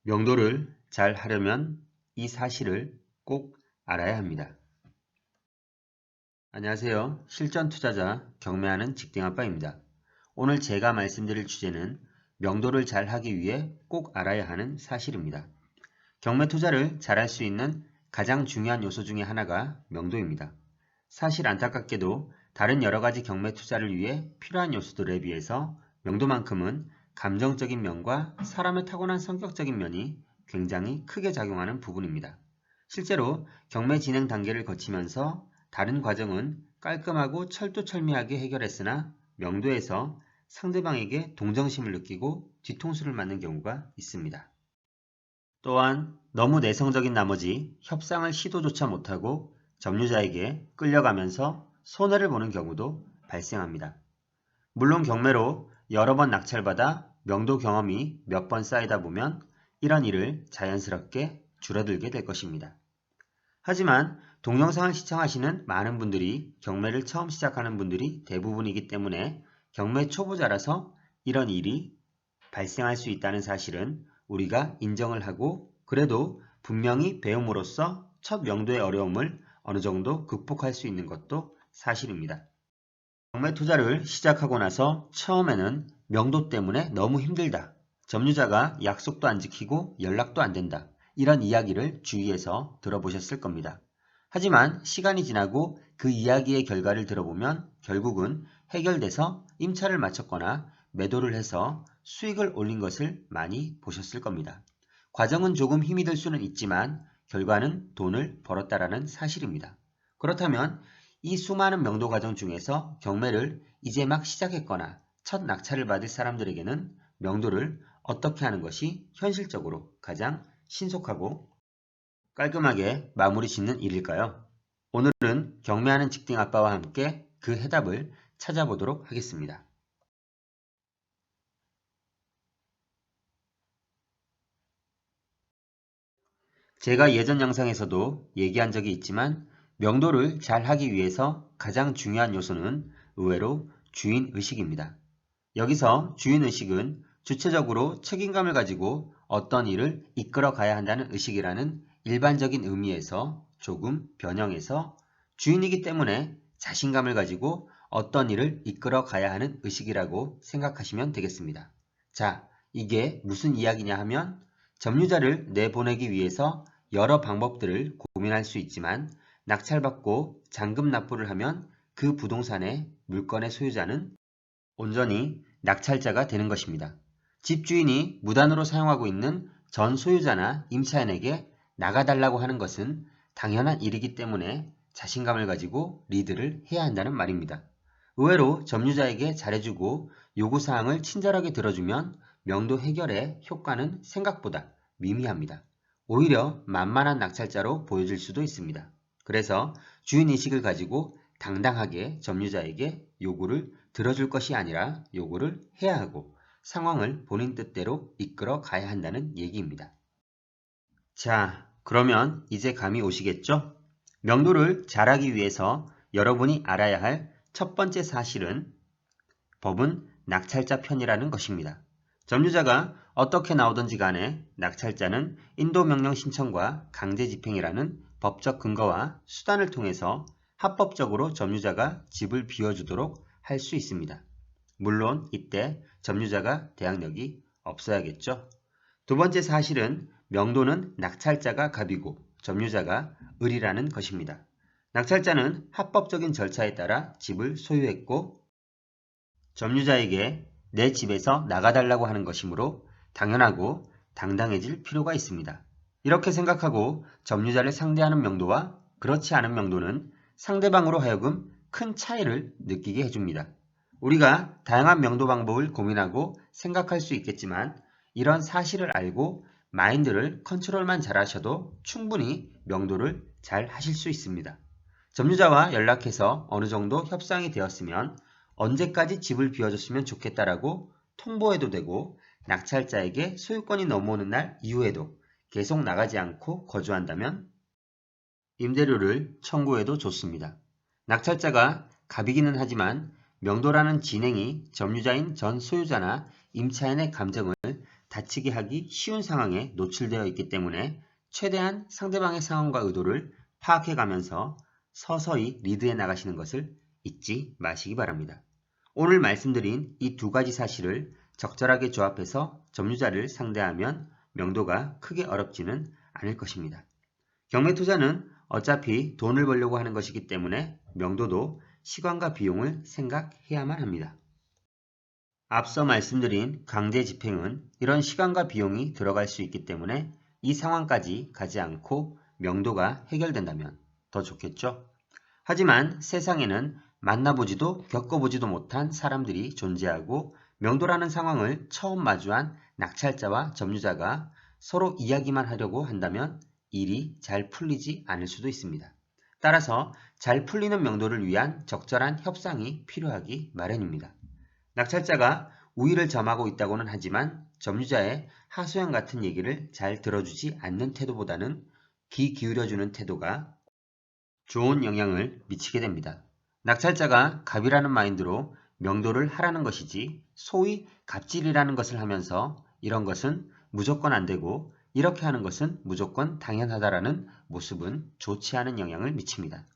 명도를 잘 하려면 이 사실을 꼭 알아야 합니다. 안녕하세요. 실전 투자자 경매하는 직딩아빠입니다. 오늘 제가 말씀드릴 주제는 명도를 잘 하기 위해 꼭 알아야 하는 사실입니다. 경매 투자를 잘할 수 있는 가장 중요한 요소 중에 하나가 명도입니다. 사실 안타깝게도 다른 여러 가지 경매 투자를 위해 필요한 요소들에 비해서 명도만큼은 감정적인 면과 사람의 타고난 성격적인 면이 굉장히 크게 작용하는 부분입니다. 실제로 경매 진행 단계를 거치면서 다른 과정은 깔끔하고 철두철미하게 해결했으나 명도에서 상대방에게 동정심을 느끼고 뒤통수를 맞는 경우가 있습니다. 또한 너무 내성적인 나머지 협상을 시도조차 못하고 점유자에게 끌려가면서 손해를 보는 경우도 발생합니다. 물론 경매로 여러 번 낙찰받아 명도 경험이 몇 번 쌓이다 보면 이런 일을 자연스럽게 줄어들게 될 것입니다. 하지만 동영상을 시청하시는 많은 분들이 경매를 처음 시작하는 분들이 대부분이기 때문에 경매 초보자라서 이런 일이 발생할 수 있다는 사실은 우리가 인정을 하고 그래도 분명히 배움으로써 첫 명도의 어려움을 어느 정도 극복할 수 있는 것도 사실입니다. 경매 투자를 시작하고 나서 처음에는 명도 때문에 너무 힘들다. 점유자가 약속도 안 지키고 연락도 안 된다. 이런 이야기를 주위에서 들어보셨을 겁니다. 하지만 시간이 지나고 그 이야기의 결과를 들어보면 결국은 해결돼서 임차를 마쳤거나 매도를 해서 수익을 올린 것을 많이 보셨을 겁니다. 과정은 조금 힘이 들 수는 있지만 결과는 돈을 벌었다라는 사실입니다. 그렇다면 이 수많은 명도 과정 중에서 경매를 이제 막 시작했거나 첫 낙찰을 받을 사람들에게는 명도를 어떻게 하는 것이 현실적으로 가장 신속하고 깔끔하게 마무리 짓는 일일까요? 오늘은 경매하는 직딩 아빠와 함께 그 해답을 찾아보도록 하겠습니다. 제가 예전 영상에서도 얘기한 적이 있지만 명도를 잘 하기 위해서 가장 중요한 요소는 의외로 주인의식입니다. 여기서 주인의식은 주체적으로 책임감을 가지고 어떤 일을 이끌어 가야 한다는 의식이라는 일반적인 의미에서 조금 변형해서 주인이기 때문에 자신감을 가지고 어떤 일을 이끌어 가야 하는 의식이라고 생각하시면 되겠습니다. 자, 이게 무슨 이야기냐 하면 점유자를 내보내기 위해서 여러 방법들을 고민할 수 있지만 낙찰받고 잔금 납부를 하면 그 부동산의 물건의 소유자는 온전히 낙찰자가 되는 것입니다. 집주인이 무단으로 사용하고 있는 전 소유자나 임차인에게 나가달라고 하는 것은 당연한 일이기 때문에 자신감을 가지고 리드를 해야 한다는 말입니다. 의외로 점유자에게 잘해주고 요구사항을 친절하게 들어주면 명도 해결의 효과는 생각보다 미미합니다. 오히려 만만한 낙찰자로 보여질 수도 있습니다. 그래서 주인의식을 가지고 당당하게 점유자에게 요구를 들어줄 것이 아니라 요구를 해야 하고 상황을 본인 뜻대로 이끌어 가야 한다는 얘기입니다. 자, 그러면 이제 감이 오시겠죠? 명도를 잘하기 위해서 여러분이 알아야 할 첫 번째 사실은 법은 낙찰자 편이라는 것입니다. 점유자가 어떻게 나오든지 간에 낙찰자는 인도명령 신청과 강제집행이라는 법적 근거와 수단을 통해서 합법적으로 점유자가 집을 비워주도록 할 수 있습니다. 물론 이때 점유자가 대항력이 없어야겠죠. 두 번째 사실은 명도는 낙찰자가 갑이고 점유자가 을이라는 것입니다. 낙찰자는 합법적인 절차에 따라 집을 소유했고 점유자에게 내 집에서 나가달라고 하는 것이므로 당연하고 당당해질 필요가 있습니다. 이렇게 생각하고 점유자를 상대하는 명도와 그렇지 않은 명도는 상대방으로 하여금 큰 차이를 느끼게 해줍니다. 우리가 다양한 명도 방법을 고민하고 생각할 수 있겠지만 이런 사실을 알고 마인드를 컨트롤만 잘하셔도 충분히 명도를 잘 하실 수 있습니다. 점유자와 연락해서 어느 정도 협상이 되었으면 언제까지 집을 비워줬으면 좋겠다라고 통보해도 되고 낙찰자에게 소유권이 넘어오는 날 이후에도 계속 나가지 않고 거주한다면 임대료를 청구해도 좋습니다. 낙찰자가 갑이기는 하지만 명도라는 진행이 점유자인 전 소유자나 임차인의 감정을 다치게 하기 쉬운 상황에 노출되어 있기 때문에 최대한 상대방의 상황과 의도를 파악해 가면서 서서히 리드해 나가시는 것을 잊지 마시기 바랍니다. 오늘 말씀드린 이 두 가지 사실을 적절하게 조합해서 점유자를 상대하면 명도가 크게 어렵지는 않을 것입니다. 경매 투자는 어차피 돈을 벌려고 하는 것이기 때문에 명도도 시간과 비용을 생각해야만 합니다. 앞서 말씀드린 강제 집행은 이런 시간과 비용이 들어갈 수 있기 때문에 이 상황까지 가지 않고 명도가 해결된다면 더 좋겠죠? 하지만 세상에는 만나보지도 겪어보지도 못한 사람들이 존재하고 명도라는 상황을 처음 마주한 낙찰자와 점유자가 서로 이야기만 하려고 한다면 일이 잘 풀리지 않을 수도 있습니다. 따라서 잘 풀리는 명도를 위한 적절한 협상이 필요하기 마련입니다. 낙찰자가 우위를 점하고 있다고는 하지만 점유자의 하소연 같은 얘기를 잘 들어주지 않는 태도보다는 귀 기울여주는 태도가 좋은 영향을 미치게 됩니다. 낙찰자가 갑이라는 마인드로 명도를 하라는 것이지 소위 갑질이라는 것을 하면서 이런 것은 무조건 안 되고 이렇게 하는 것은 무조건 당연하다라는 모습은 좋지 않은 영향을 미칩니다.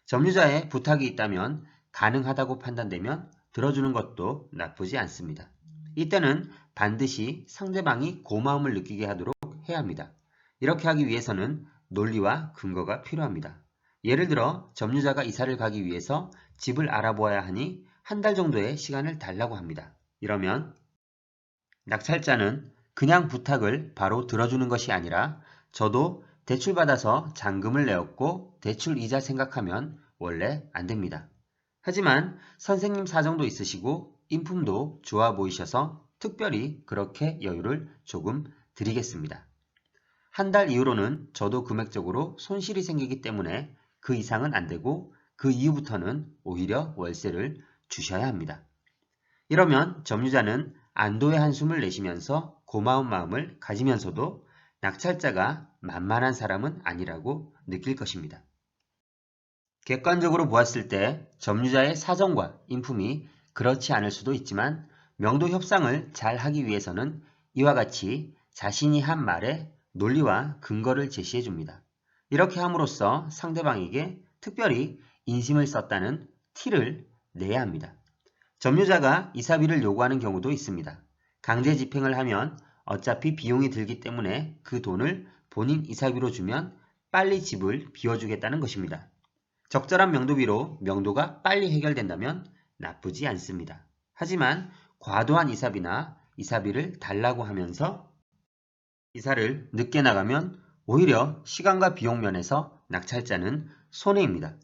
점유자의 부탁이 있다면 가능하다고 판단되면 들어주는 것도 나쁘지 않습니다. 이때는 반드시 상대방이 고마움을 느끼게 하도록 해야 합니다. 이렇게 하기 위해서는 논리와 근거가 필요합니다. 예를 들어 점유자가 이사를 가기 위해서 집을 알아보아야 하니 한 달 정도의 시간을 달라고 합니다. 이러면 낙찰자는 그냥 부탁을 바로 들어주는 것이 아니라 저도 대출받아서 잔금을 내었고 대출 이자 생각하면 원래 안 됩니다. 하지만 선생님 사정도 있으시고 인품도 좋아 보이셔서 특별히 그렇게 여유를 조금 드리겠습니다. 한 달 이후로는 저도 금액적으로 손실이 생기기 때문에 그 이상은 안 되고 그 이후부터는 오히려 월세를 주셔야 합니다. 이러면 점유자는 안도의 한숨을 내쉬면서 고마운 마음을 가지면서도 낙찰자가 만만한 사람은 아니라고 느낄 것입니다. 객관적으로 보았을 때 점유자의 사정과 인품이 그렇지 않을 수도 있지만 명도 협상을 잘 하기 위해서는 이와 같이 자신이 한 말에 논리와 근거를 제시해 줍니다. 이렇게 함으로써 상대방에게 특별히 인심을 썼다는 티를 내야 합니다. 점유자가 이사비를 요구하는 경우도 있습니다. 강제 집행을 하면 어차피 비용이 들기 때문에 그 돈을 본인 이사비로 주면 빨리 집을 비워주겠다는 것입니다. 적절한 명도비로 명도가 빨리 해결된다면 나쁘지 않습니다. 하지만 과도한 이사비나 이사비를 달라고 하면서 이사를 늦게 나가면 오히려 시간과 비용 면에서 낙찰자는 손해입니다.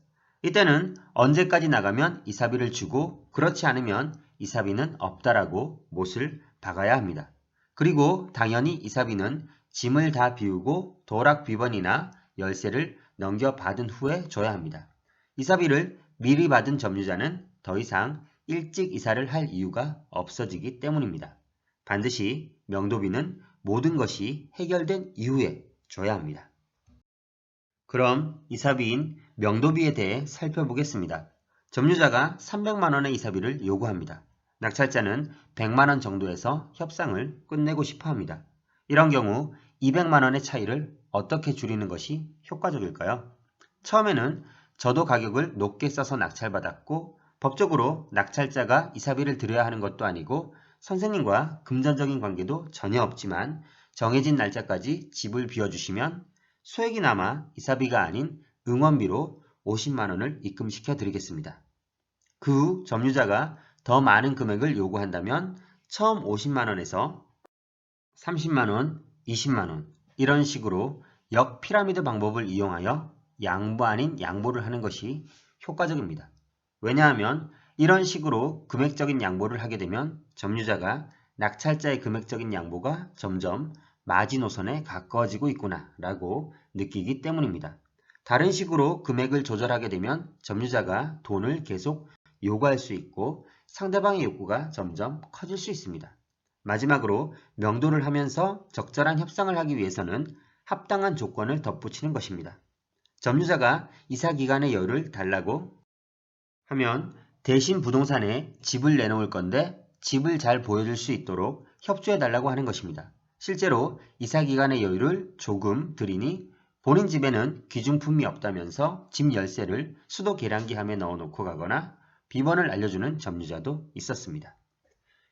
이때는 언제까지 나가면 이사비를 주고 그렇지 않으면 이사비는 없다라고 못을 박아야 합니다. 그리고 당연히 이사비는 짐을 다 비우고 도락 비번이나 열쇠를 넘겨받은 후에 줘야 합니다. 이사비를 미리 받은 점유자는 더 이상 일찍 이사를 할 이유가 없어지기 때문입니다. 반드시 명도비는 모든 것이 해결된 이후에 줘야 합니다. 그럼 이사비인 명도비에 대해 살펴보겠습니다. 점유자가 300만원의 이사비를 요구합니다. 낙찰자는 100만원 정도에서 협상을 끝내고 싶어 합니다. 이런 경우 200만원의 차이를 어떻게 줄이는 것이 효과적일까요? 처음에는 저도 가격을 높게 써서 낙찰받았고 법적으로 낙찰자가 이사비를 드려야 하는 것도 아니고 선생님과 금전적인 관계도 전혀 없지만 정해진 날짜까지 집을 비워주시면 소액이 남아 이사비가 아닌 응원비로 50만원을 입금시켜 드리겠습니다. 그 후 점유자가 더 많은 금액을 요구한다면 처음 50만원에서 30만원, 20만원 이런 식으로 역피라미드 방법을 이용하여 양보 아닌 양보를 하는 것이 효과적입니다. 왜냐하면 이런 식으로 금액적인 양보를 하게 되면 점유자가 낙찰자의 금액적인 양보가 점점 마지노선에 가까워지고 있구나 라고 느끼기 때문입니다. 다른 식으로 금액을 조절하게 되면 점유자가 돈을 계속 요구할 수 있고 상대방의 욕구가 점점 커질 수 있습니다. 마지막으로 명도를 하면서 적절한 협상을 하기 위해서는 합당한 조건을 덧붙이는 것입니다. 점유자가 이사 기간의 여유를 달라고 하면 대신 부동산에 집을 내놓을 건데 집을 잘 보여줄 수 있도록 협조해 달라고 하는 것입니다. 실제로 이사기간의 여유를 조금 들이니 본인 집에는 귀중품이 없다면서 집 열쇠를 수도 계량기함에 넣어놓고 가거나 비번을 알려주는 점유자도 있었습니다.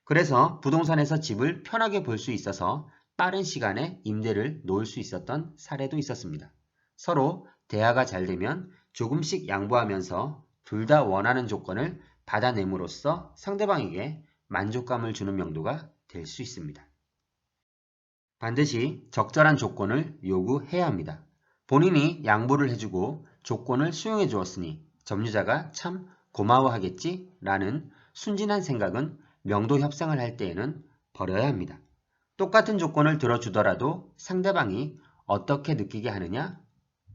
그래서 부동산에서 집을 편하게 볼 수 있어서 빠른 시간에 임대를 놓을 수 있었던 사례도 있었습니다. 서로 대화가 잘 되면 조금씩 양보하면서 둘 다 원하는 조건을 받아냄으로써 상대방에게 만족감을 주는 명도가 될 수 있습니다. 반드시 적절한 조건을 요구해야 합니다. 본인이 양보를 해주고 조건을 수용해 주었으니 점유자가 참 고마워하겠지 라는 순진한 생각은 명도 협상을 할 때에는 버려야 합니다. 똑같은 조건을 들어주더라도 상대방이 어떻게 느끼게 하느냐?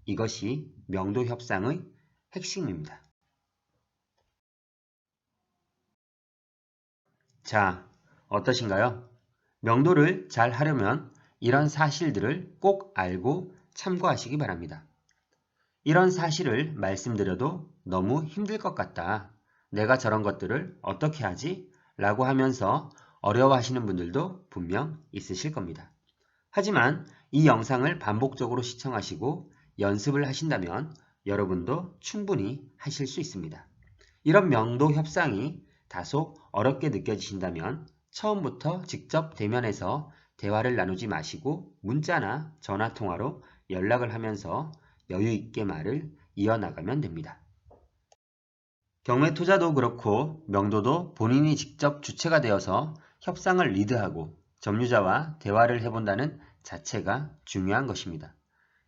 이것이 명도 협상의 핵심입니다. 자, 어떠신가요? 명도를 잘 하려면 이런 사실들을 꼭 알고 참고하시기 바랍니다. 이런 사실을 말씀드려도 너무 힘들 것 같다. 내가 저런 것들을 어떻게 하지? 라고 하면서 어려워하시는 분들도 분명 있으실 겁니다. 하지만 이 영상을 반복적으로 시청하시고 연습을 하신다면 여러분도 충분히 하실 수 있습니다. 이런 명도 협상이 다소 어렵게 느껴지신다면 처음부터 직접 대면해서 대화를 나누지 마시고 문자나 전화통화로 연락을 하면서 여유 있게 말을 이어나가면 됩니다. 경매 투자도 그렇고 명도도 본인이 직접 주체가 되어서 협상을 리드하고 점유자와 대화를 해본다는 자체가 중요한 것입니다.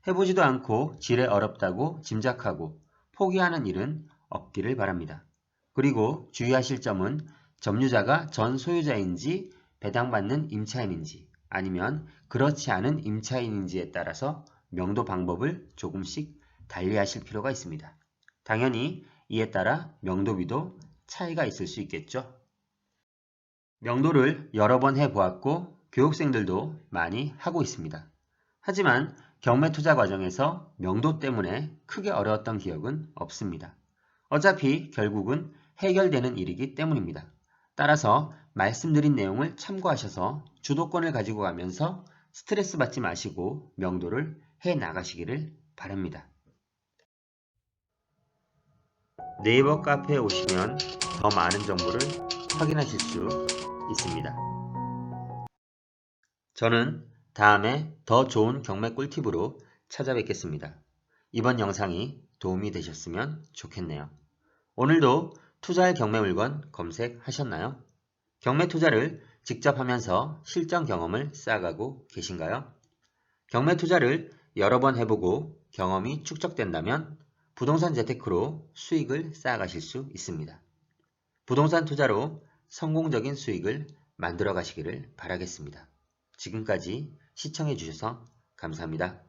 해보지도 않고 지레 어렵다고 짐작하고 포기하는 일은 없기를 바랍니다. 그리고 주의하실 점은 점유자가 전 소유자인지 배당받는 임차인인지 아니면 그렇지 않은 임차인인지에 따라서 명도 방법을 조금씩 달리하실 필요가 있습니다. 당연히 이에 따라 명도비도 차이가 있을 수 있겠죠. 명도를 여러 번 해보았고 교육생들도 많이 하고 있습니다. 하지만 경매 투자 과정에서 명도 때문에 크게 어려웠던 기억은 없습니다. 어차피 결국은 해결되는 일이기 때문입니다. 따라서 말씀드린 내용을 참고하셔서 주도권을 가지고 가면서 스트레스 받지 마시고 명도를 해 나가시기를 바랍니다. 네이버 카페에 오시면 더 많은 정보를 확인하실 수 있습니다. 저는 다음에 더 좋은 경매 꿀팁으로 찾아뵙겠습니다. 이번 영상이 도움이 되셨으면 좋겠네요. 오늘도 투자할 경매 물건 검색하셨나요? 경매 투자를 직접 하면서 실전 경험을 쌓아가고 계신가요? 경매 투자를 여러 번 해보고 경험이 축적된다면 부동산 재테크로 수익을 쌓아가실 수 있습니다. 부동산 투자로 성공적인 수익을 만들어 가시기를 바라겠습니다. 지금까지 시청해 주셔서 감사합니다.